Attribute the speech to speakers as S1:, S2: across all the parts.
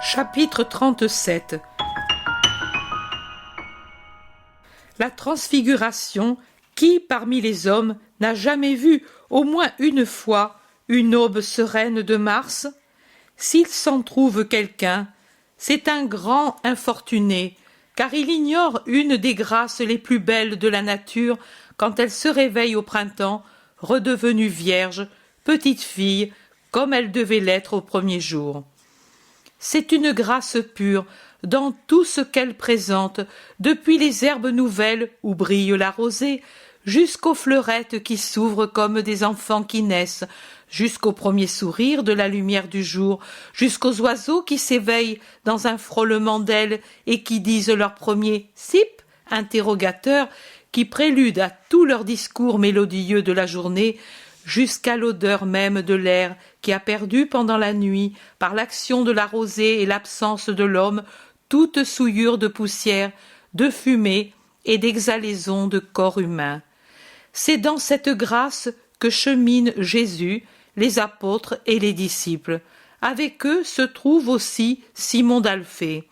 S1: Chapitre 37. La transfiguration, qui parmi les hommes n'a jamais vu au moins une fois une aube sereine de Mars? S'il s'en trouve quelqu'un, c'est un grand infortuné, car il ignore une des grâces les plus belles de la nature quand elle se réveille au printemps, redevenue vierge, petite fille, comme elle devait l'être au premier jour. C'est une grâce pure dans tout ce qu'elle présente, depuis les herbes nouvelles où brille la rosée, jusqu'aux fleurettes qui s'ouvrent comme des enfants qui naissent, jusqu'au premier sourire de la lumière du jour, jusqu'aux oiseaux qui s'éveillent dans un frôlement d'ailes et qui disent leur premier « sip » interrogateur, qui prélude à tout leur discours mélodieux de la journée, jusqu'à l'odeur même de l'air qui a perdu pendant la nuit, par l'action de la rosée et l'absence de l'homme, toute souillure de poussière, de fumée et d'exhalaison de corps humain. C'est dans cette grâce que cheminent Jésus, les apôtres et les disciples. Avec eux se trouve aussi Simon d'Alphée.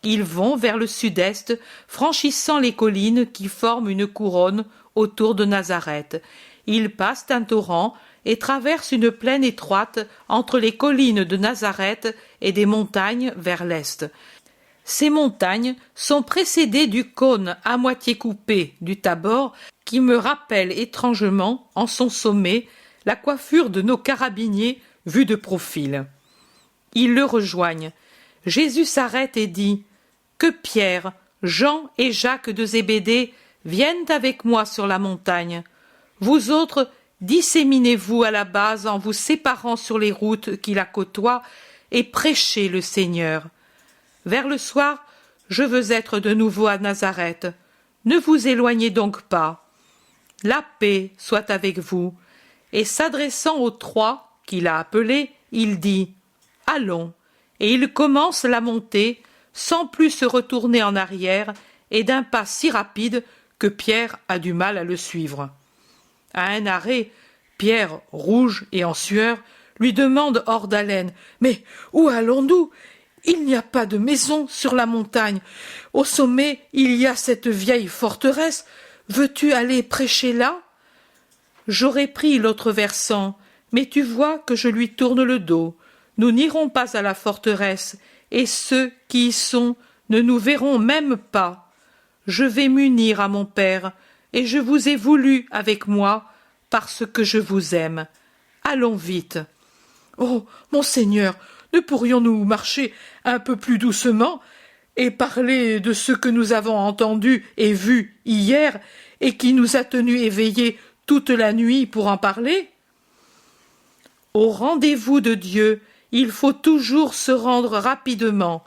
S1: Ils vont vers le sud-est, franchissant les collines qui forment une couronne autour de Nazareth. Ils passent un torrent et traversent une plaine étroite entre les collines de Nazareth et des montagnes vers l'est. Ces montagnes sont précédées du cône à moitié coupé du Tabor, qui me rappelle étrangement, en son sommet, la coiffure de nos carabiniers vus de profil. Ils le rejoignent. Jésus s'arrête et dit « Que Pierre, Jean et Jacques de Zébédée viennent avec moi sur la montagne. Vous autres, disséminez-vous à la base en vous séparant sur les routes qui la côtoient et prêchez le Seigneur. Vers le soir, je veux être de nouveau à Nazareth. Ne vous éloignez donc pas. La paix soit avec vous. » Et s'adressant aux trois qu'il a appelés, il dit « Allons !» Et il commence la montée, sans plus se retourner en arrière, et d'un pas si rapide que Pierre a du mal à le suivre. À un arrêt, Pierre, rouge et en sueur, lui demande hors d'haleine « Mais où allons-nous ? Il n'y a pas de maison sur la montagne. Au sommet, il y a cette vieille forteresse. Veux-tu aller prêcher là ? J'aurais pris l'autre versant, mais tu vois que je lui tourne le dos. Nous n'irons pas à la forteresse, et ceux qui y sont ne nous verront même pas. Je vais m'unir à mon Père, et je vous ai voulu avec moi, parce que je vous aime. Allons vite. » « Oh, Monseigneur, ne pourrions-nous marcher un peu plus doucement et parler de ce que nous avons entendu et vu hier et qui nous a tenus éveillés toute la nuit pour en parler ? Au rendez-vous de Dieu, il faut toujours se rendre rapidement.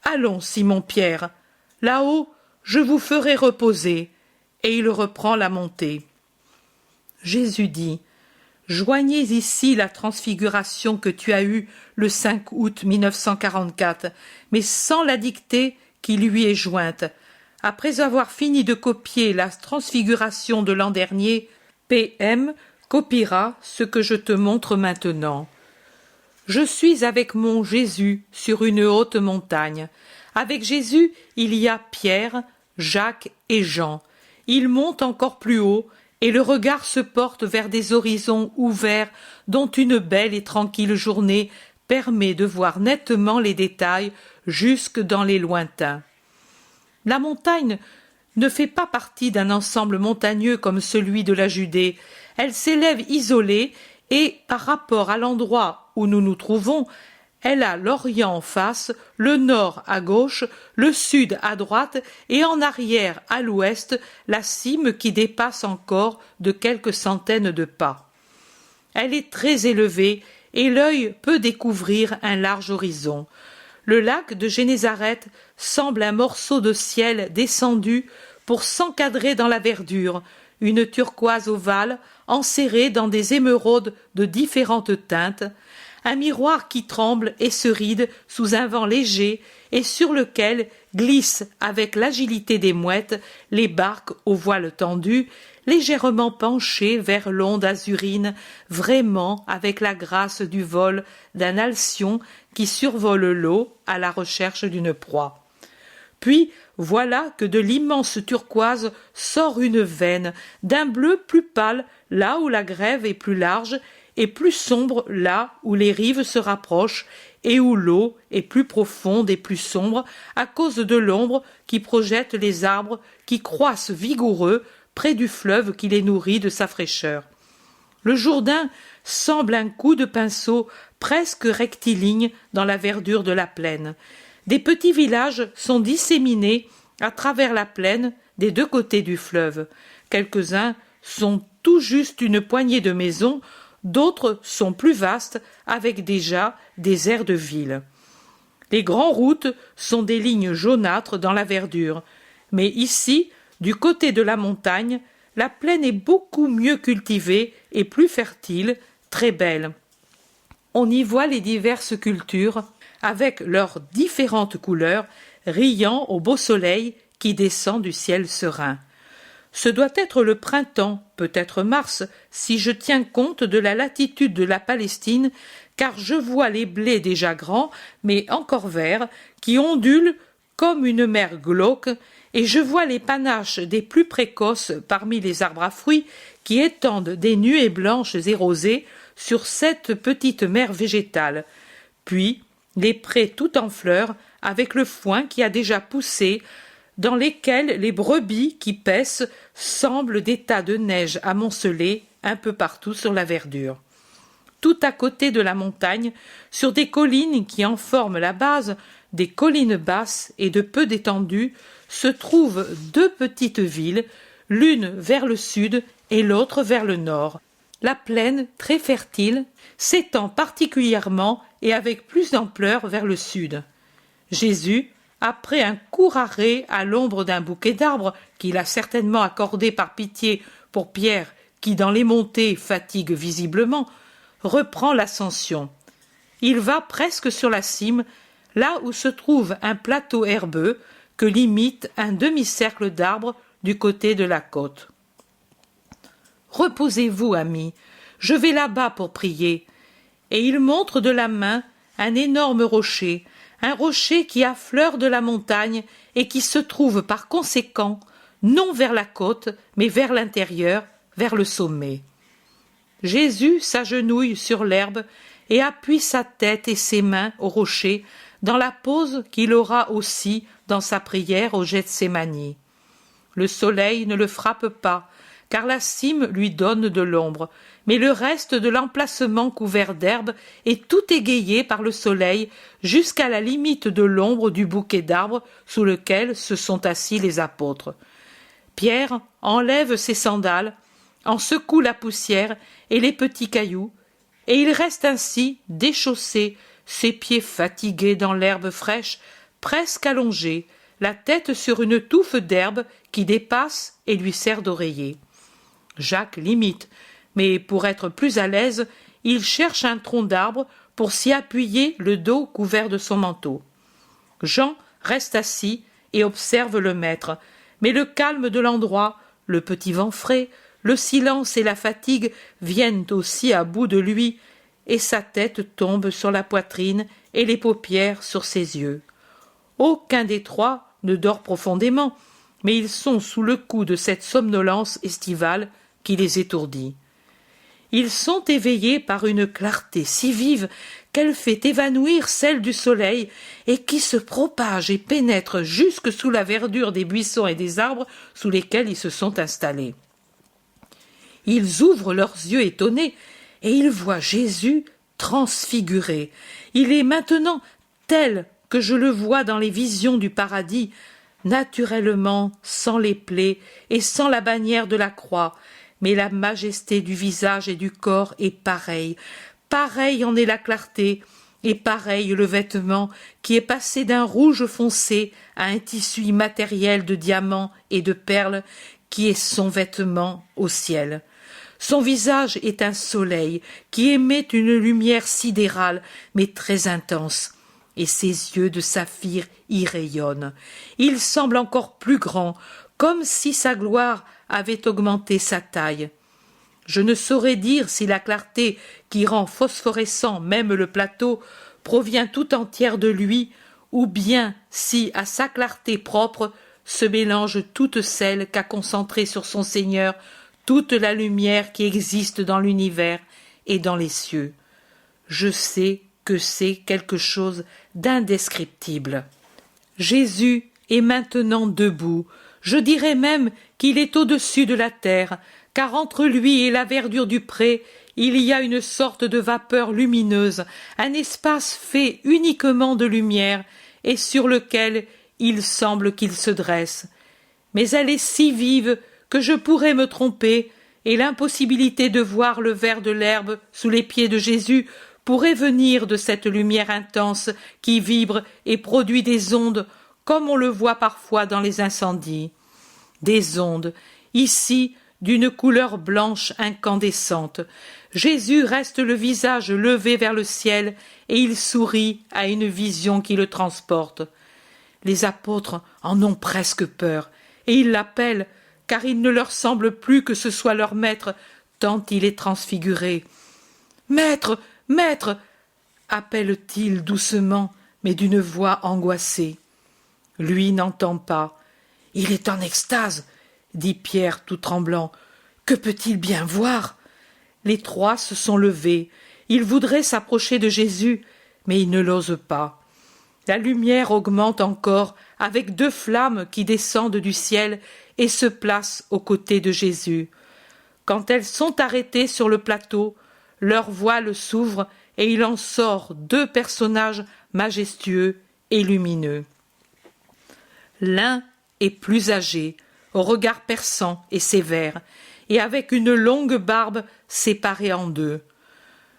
S1: Allons, Simon-Pierre, là-haut, je vous ferai reposer. » Et il reprend la montée. Jésus dit « Joignez ici la transfiguration que tu as eue le 5 août 1944, mais sans la dictée qui lui est jointe. Après avoir fini de copier la transfiguration de l'an dernier, PM copiera ce que je te montre maintenant. Je suis avec mon Jésus sur une haute montagne. Avec Jésus, il y a Pierre, Jacques et Jean. Ils montent encore plus haut, et le regard se porte vers des horizons ouverts dont une belle et tranquille journée permet de voir nettement les détails jusque dans les lointains. La montagne ne fait pas partie d'un ensemble montagneux comme celui de la Judée. Elle s'élève isolée et, par rapport à l'endroit où nous nous trouvons, elle a l'Orient en face, le Nord à gauche, le Sud à droite et en arrière à l'ouest la cime qui dépasse encore de quelques centaines de pas. Elle est très élevée et l'œil peut découvrir un large horizon. Le lac de Génézareth semble un morceau de ciel descendu pour s'encadrer dans la verdure, une turquoise ovale enserrée dans des émeraudes de différentes teintes, un miroir qui tremble et se ride sous un vent léger et sur lequel glissent avec l'agilité des mouettes les barques aux voiles tendues, légèrement penchées vers l'onde azurine, vraiment avec la grâce du vol d'un alcyon qui survole l'eau à la recherche d'une proie. Puis voilà que de l'immense turquoise sort une veine, d'un bleu plus pâle là où la grève est plus large, et plus sombre là où les rives se rapprochent, et où l'eau est plus profonde et plus sombre à cause de l'ombre qui projette les arbres qui croissent vigoureux près du fleuve qui les nourrit de sa fraîcheur. Le Jourdain semble un coup de pinceau presque rectiligne dans la verdure de la plaine. Des petits villages sont disséminés à travers la plaine des deux côtés du fleuve. Quelques-uns sont tout juste une poignée de maisons, d'autres sont plus vastes, avec déjà des aires de ville. Les grandes routes sont des lignes jaunâtres dans la verdure, mais ici, du côté de la montagne, la plaine est beaucoup mieux cultivée et plus fertile, très belle. On y voit les diverses cultures, avec leurs différentes couleurs, riant au beau soleil qui descend du ciel serein. Ce doit être le printemps, peut-être mars, si je tiens compte de la latitude de la Palestine, car je vois les blés déjà grands, mais encore verts, qui ondulent comme une mer glauque, et je vois les panaches des plus précoces parmi les arbres à fruits qui étendent des nuées blanches et rosées sur cette petite mer végétale. Puis, les prés tout en fleurs, avec le foin qui a déjà poussé, dans lesquels les brebis qui paissent semblent des tas de neige amoncelés un peu partout sur la verdure. Tout à côté de la montagne, sur des collines qui en forment la base, des collines basses et de peu d'étendue, se trouvent deux petites villes, l'une vers le sud et l'autre vers le nord. La plaine, très fertile, s'étend particulièrement et avec plus d'ampleur vers le sud. Jésus, après un court arrêt à l'ombre d'un bouquet d'arbres qu'il a certainement accordé par pitié pour Pierre, qui dans les montées fatigue visiblement, reprend l'ascension. Il va presque sur la cime, là où se trouve un plateau herbeux que limite un demi-cercle d'arbres du côté de la côte. « Reposez-vous, amis, je vais là-bas pour prier. » Et il montre de la main un énorme rocher, un rocher qui affleure de la montagne et qui se trouve par conséquent non vers la côte, mais vers l'intérieur, vers le sommet. Jésus s'agenouille sur l'herbe et appuie sa tête et ses mains au rocher dans la pose qu'il aura aussi dans sa prière au Gethsémani. Le soleil ne le frappe pas, car la cime lui donne de l'ombre, mais le reste de l'emplacement couvert d'herbe est tout égayé par le soleil jusqu'à la limite de l'ombre du bouquet d'arbres sous lequel se sont assis les apôtres. Pierre enlève ses sandales, en secoue la poussière et les petits cailloux, et il reste ainsi déchaussé, ses pieds fatigués dans l'herbe fraîche, presque allongés, la tête sur une touffe d'herbe qui dépasse et lui sert d'oreiller. Jacques l'imite, mais pour être plus à l'aise, il cherche un tronc d'arbre pour s'y appuyer le dos couvert de son manteau. Jean reste assis et observe le maître, mais le calme de l'endroit, le petit vent frais, le silence et la fatigue viennent aussi à bout de lui, et sa tête tombe sur la poitrine et les paupières sur ses yeux. Aucun des trois ne dort profondément, mais ils sont sous le coup de cette somnolence estivale qui les étourdit. Ils sont éveillés par une clarté si vive qu'elle fait évanouir celle du soleil et qui se propage et pénètre jusque sous la verdure des buissons et des arbres sous lesquels ils se sont installés. Ils ouvrent leurs yeux étonnés et ils voient Jésus transfiguré. Il est maintenant tel que je le vois dans les visions du paradis, naturellement sans les plaies et sans la bannière de la croix, mais la majesté du visage et du corps est pareille, pareille en est la clarté, et pareil le vêtement qui est passé d'un rouge foncé à un tissu immatériel de diamants et de perles qui est son vêtement au ciel. Son visage est un soleil qui émet une lumière sidérale, mais très intense, et ses yeux de saphir y rayonnent. Il semble encore plus grand, comme si sa gloire avait augmenté sa taille. Je ne saurais dire si la clarté qui rend phosphorescent même le plateau provient tout entière de lui, ou bien si, à sa clarté propre, se mélange toute celle qu'a concentrée sur son Seigneur toute la lumière qui existe dans l'univers et dans les cieux. Je sais que c'est quelque chose d'indescriptible. Jésus est maintenant debout, je dirais même qu'il est au-dessus de la terre, car entre lui et la verdure du pré, il y a une sorte de vapeur lumineuse, un espace fait uniquement de lumière, et sur lequel il semble qu'il se dresse. Mais elle est si vive que je pourrais me tromper, et l'impossibilité de voir le vert de l'herbe sous les pieds de Jésus pourrait venir de cette lumière intense qui vibre et produit des ondes, comme on le voit parfois dans les incendies. Des ondes, ici, d'une couleur blanche incandescente. Jésus reste le visage levé vers le ciel et il sourit à une vision qui le transporte. Les apôtres en ont presque peur et ils l'appellent car il ne leur semble plus que ce soit leur maître tant il est transfiguré. « Maître, maître !» appelle-t-il doucement mais d'une voix angoissée. Lui n'entend pas. Il est en extase, dit Pierre tout tremblant. Que peut-il bien voir? Les trois se sont levés. Ils voudraient s'approcher de Jésus, mais ils ne l'osent pas. La lumière augmente encore avec 2 flammes qui descendent du ciel et se placent aux côtés de Jésus. Quand elles sont arrêtées sur le plateau, leur voile s'ouvre et il en sort 2 personnages majestueux et lumineux. L'un est plus âgé, au regard perçant et sévère, et avec une longue barbe séparée en 2.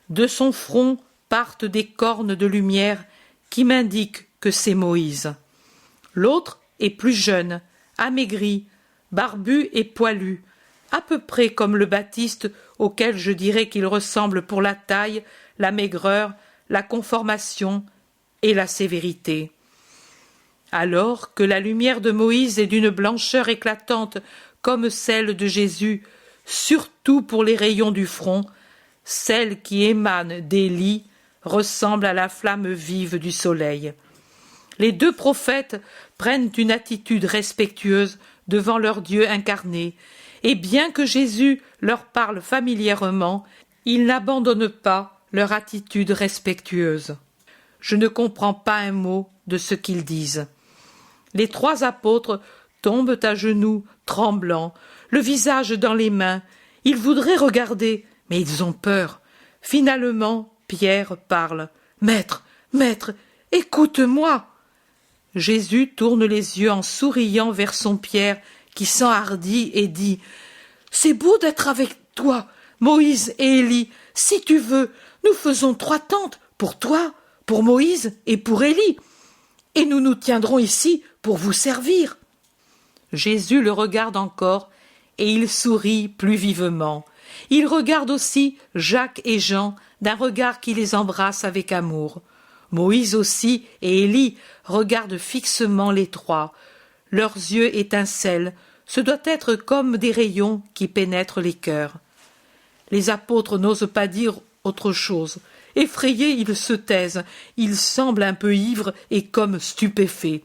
S1: De son front partent des cornes de lumière qui m'indiquent que c'est Moïse. L'autre est plus jeune, amaigri, barbu et poilu, à peu près comme le Baptiste auquel je dirais qu'il ressemble pour la taille, la maigreur, la conformation et la sévérité. Alors que la lumière de Moïse est d'une blancheur éclatante comme celle de Jésus, surtout pour les rayons du front, celle qui émane d'Élie ressemble à la flamme vive du soleil. Les 2 prophètes prennent une attitude respectueuse devant leur Dieu incarné, et bien que Jésus leur parle familièrement, ils n'abandonnent pas leur attitude respectueuse. Je ne comprends pas un mot de ce qu'ils disent. Les 3 apôtres tombent à genoux, tremblants, le visage dans les mains. Ils voudraient regarder, mais ils ont peur. Finalement, Pierre parle. « Maître, maître, écoute-moi !» Jésus tourne les yeux en souriant vers son Pierre, qui s'enhardit et dit « C'est beau d'être avec toi, Moïse et Élie. Si tu veux, nous faisons 3 tentes, pour toi, pour Moïse et pour Élie. Et nous nous tiendrons ici pour vous servir. » Jésus le regarde encore et il sourit plus vivement. Il regarde aussi Jacques et Jean d'un regard qui les embrasse avec amour. Moïse aussi et Élie regardent fixement les 3. Leurs yeux étincellent, ce doit être comme des rayons qui pénètrent les cœurs. Les apôtres n'osent pas dire autre chose. Effrayés, ils se taisent, ils semblent un peu ivres et comme stupéfaits.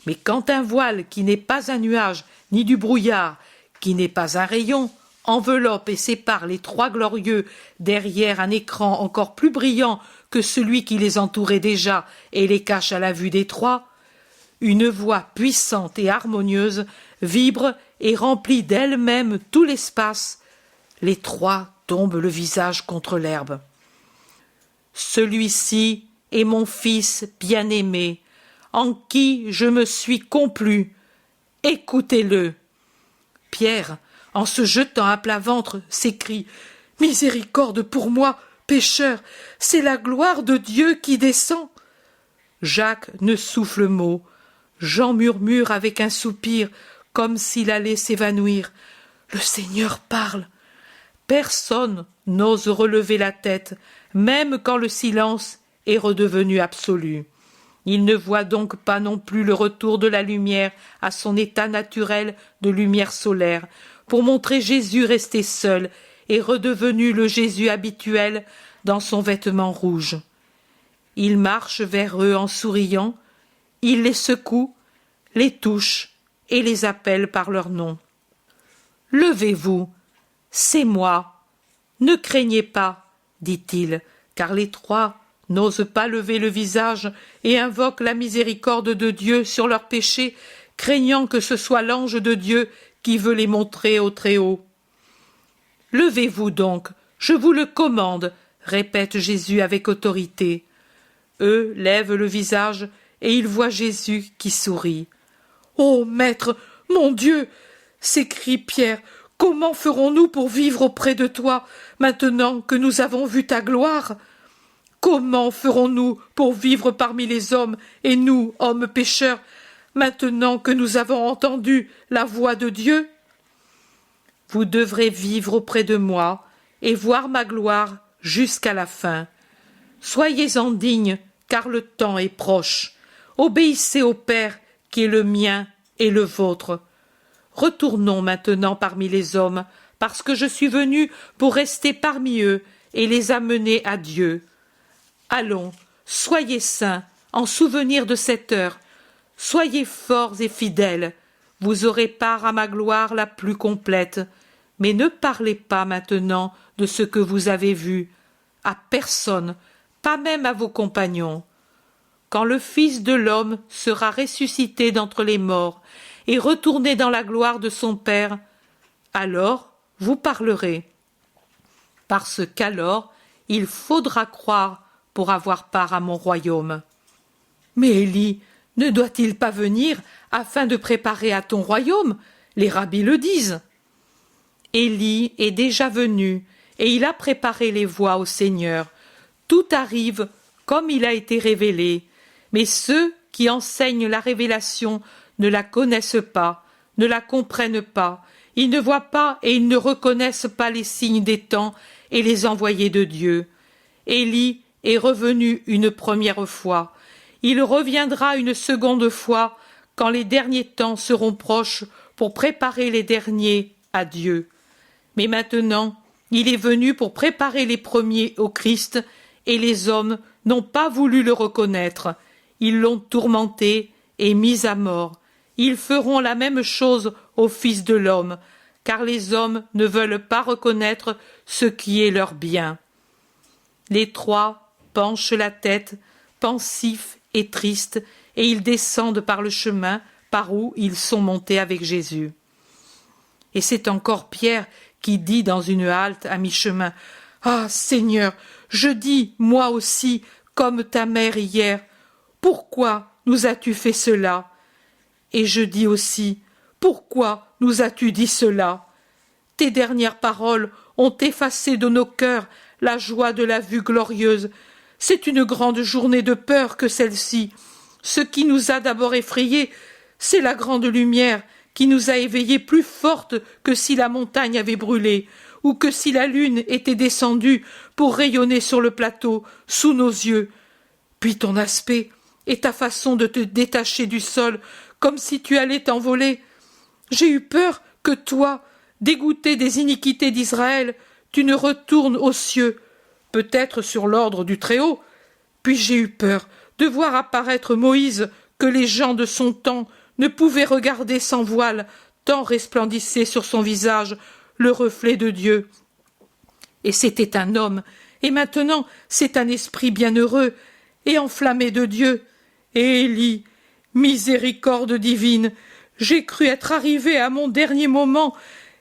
S1: Mais quand un voile qui n'est pas un nuage, ni du brouillard, qui n'est pas un rayon, enveloppe et sépare les 3 glorieux derrière un écran encore plus brillant que celui qui les entourait déjà et les cache à la vue des 3, une voix puissante et harmonieuse vibre et remplit d'elle-même tout l'espace. Les 3 tombent le visage contre l'herbe. Celui-ci est mon fils bien-aimé, en qui je me suis complu. Écoutez-le. Pierre, en se jetant à plat ventre, s'écrie « Miséricorde pour moi, pécheur, c'est la gloire de Dieu qui descend. » Jacques ne souffle mot. Jean murmure avec un soupir, comme s'il allait s'évanouir. « Le Seigneur parle. » Personne n'ose relever la tête, même quand le silence est redevenu absolu. Il ne voit donc pas non plus le retour de la lumière à son état naturel de lumière solaire, pour montrer Jésus resté seul et redevenu le Jésus habituel dans son vêtement rouge. Il marche vers eux en souriant, il les secoue, les touche et les appelle par leur nom. « Levez-vous, c'est moi, ne craignez pas, dit-il, car les trois n'osent pas lever le visage et invoquent la miséricorde de Dieu sur leurs péchés, craignant que ce soit l'ange de Dieu qui veut les montrer au Très-Haut. « Levez-vous donc, je vous le commande, répète Jésus avec autorité. Eux lèvent le visage et ils voient Jésus qui sourit. « Ô Maître, mon Dieu !» s'écrie Pierre, « comment ferons-nous pour vivre auprès de toi, maintenant que nous avons vu ta gloire ? Comment ferons-nous pour vivre parmi les hommes, et nous, hommes pécheurs, maintenant que nous avons entendu la voix de Dieu ? Vous devrez vivre auprès de moi et voir ma gloire jusqu'à la fin. Soyez-en dignes, car le temps est proche. Obéissez au Père, qui est le mien et le vôtre. Retournons maintenant parmi les hommes, parce que je suis venu pour rester parmi eux et les amener à Dieu. Allons, soyez saints, en souvenir de cette heure. Soyez forts et fidèles. Vous aurez part à ma gloire la plus complète. Mais ne parlez pas maintenant de ce que vous avez vu, à personne, pas même à vos compagnons. Quand le Fils de l'homme sera ressuscité d'entre les morts et retourné dans la gloire de son Père, alors vous parlerez. Parce qu'alors il faudra croire pour avoir part à mon royaume. Mais Élie ne doit-il pas venir afin de préparer à ton royaume ? Les rabbis le disent. Élie est déjà venu et il a préparé les voies au Seigneur. Tout arrive comme il a été révélé, mais ceux qui enseignent la révélation ne la connaissent pas, ne la comprennent pas, ils ne voient pas et ils ne reconnaissent pas les signes des temps et les envoyés de Dieu. Élie est revenu une première fois, il reviendra une seconde fois quand les derniers temps seront proches pour préparer les derniers à Dieu. Mais maintenant, il est venu pour préparer les premiers au Christ, et les hommes n'ont pas voulu le reconnaître. Ils l'ont tourmenté et mis à mort. Ils feront la même chose au Fils de l'homme, car les hommes ne veulent pas reconnaître ce qui est leur bien. Les trois penchent la tête, pensifs et tristes, et ils descendent par le chemin par où ils sont montés avec Jésus. Et c'est encore Pierre qui dit dans une halte à mi-chemin, « Ah, Seigneur, je dis, moi aussi, comme ta mère hier, pourquoi nous as-tu fait cela ? Et je dis aussi, pourquoi nous as-tu dit cela ? Tes dernières paroles ont effacé de nos cœurs la joie de la vue glorieuse. C'est une grande journée de peur que celle-ci. Ce qui nous a d'abord effrayés, c'est la grande lumière qui nous a éveillés plus forte que si la montagne avait brûlé, ou que si la lune était descendue pour rayonner sur le plateau, sous nos yeux. Puis ton aspect et ta façon de te détacher du sol, comme si tu allais t'envoler. J'ai eu peur que toi, dégoûté des iniquités d'Israël, tu ne retournes aux cieux, peut-être sur l'ordre du Très-Haut. Puis j'ai eu peur de voir apparaître Moïse, que les gens de son temps ne pouvaient regarder sans voile, tant resplendissait sur son visage le reflet de Dieu. Et c'était un homme, et maintenant c'est un esprit bienheureux et enflammé de Dieu. Et Élie, miséricorde divine, j'ai cru être arrivé à mon dernier moment,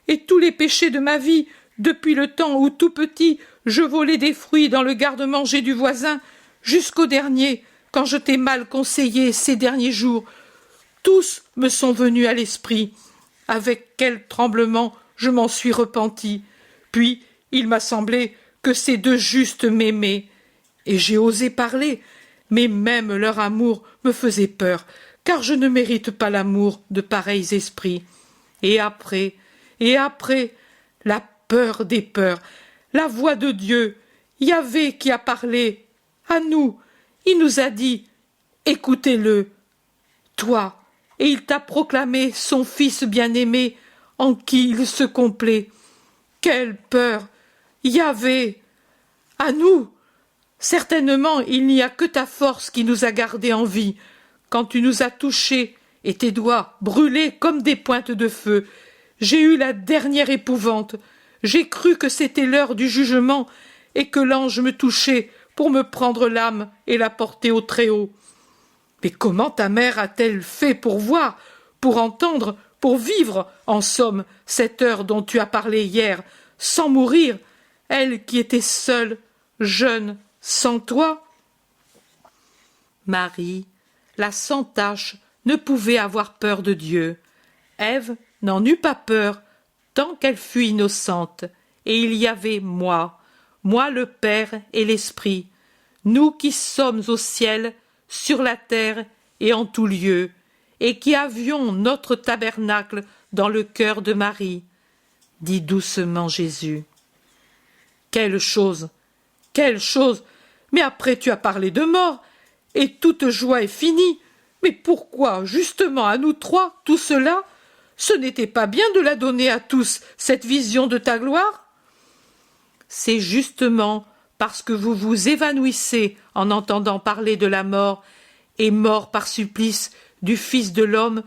S1: et tous les péchés de ma vie, depuis le temps où tout petit je volais des fruits dans le garde-manger du voisin, jusqu'au dernier, quand je t'ai mal conseillé ces derniers jours, tous me sont venus à l'esprit. Avec quel tremblement je m'en suis repenti. Puis il m'a semblé que ces deux justes m'aimaient. Et j'ai osé parler, mais même leur amour me faisait peur, car je ne mérite pas l'amour de pareils esprits. Et après, la peur des peurs, la voix de Dieu, Yahvé qui a parlé, à nous, il nous a dit, écoutez-le, toi, et il t'a proclamé son Fils bien-aimé, en qui il se complaît. Quelle peur, Yahvé, à nous, certainement il n'y a que ta force qui nous a gardés en vie, quand tu nous as touchés, et tes doigts brûlés comme des pointes de feu. J'ai eu la dernière épouvante. J'ai cru que c'était l'heure du jugement et que l'ange me touchait pour me prendre l'âme et la porter au Très-Haut. Mais comment ta mère a-t-elle fait pour voir, pour entendre, pour vivre, en somme, cette heure dont tu as parlé hier, sans mourir, elle qui était seule, jeune, sans toi? Marie, la sans tache, ne pouvait avoir peur de Dieu. Ève n'en eut pas peur, tant qu'elle fut innocente, et il y avait moi le Père et l'Esprit, nous qui sommes au ciel, sur la terre et en tout lieu, et qui avions notre tabernacle dans le cœur de Marie, dit doucement Jésus. Quelle chose, mais après tu as parlé de mort, et toute joie est finie. Mais pourquoi, justement, à nous trois, tout cela? Ce n'était pas bien de la donner à tous, cette vision de ta gloire? C'est justement parce que vous vous évanouissez en entendant parler de la mort, et mort par supplice du Fils de l'homme,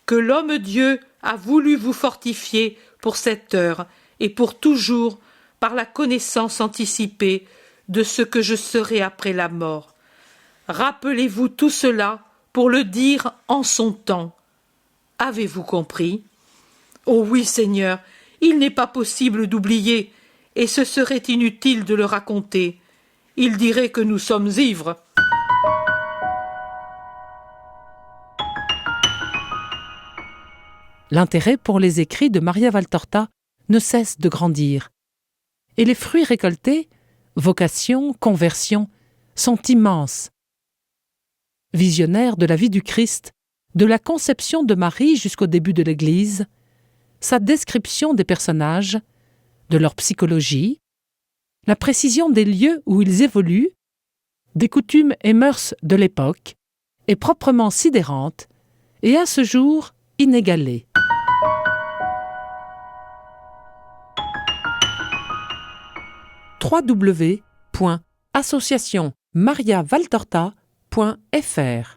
S1: que l'homme-Dieu a voulu vous fortifier pour cette heure, et pour toujours, par la connaissance anticipée de ce que je serai après la mort. Rappelez-vous tout cela, pour le dire en son temps. Avez-vous compris? Oh oui, Seigneur, il n'est pas possible d'oublier, et ce serait inutile de le raconter. Il dirait que nous sommes ivres.
S2: L'intérêt pour les écrits de Maria Valtorta ne cesse de grandir. Et les fruits récoltés, vocation, conversion, sont immenses. Visionnaire de la vie du Christ, de la conception de Marie jusqu'au début de l'Église, sa description des personnages, de leur psychologie, la précision des lieux où ils évoluent, des coutumes et mœurs de l'époque, est proprement sidérante et à ce jour inégalée. www.associationmariavaltorta.fr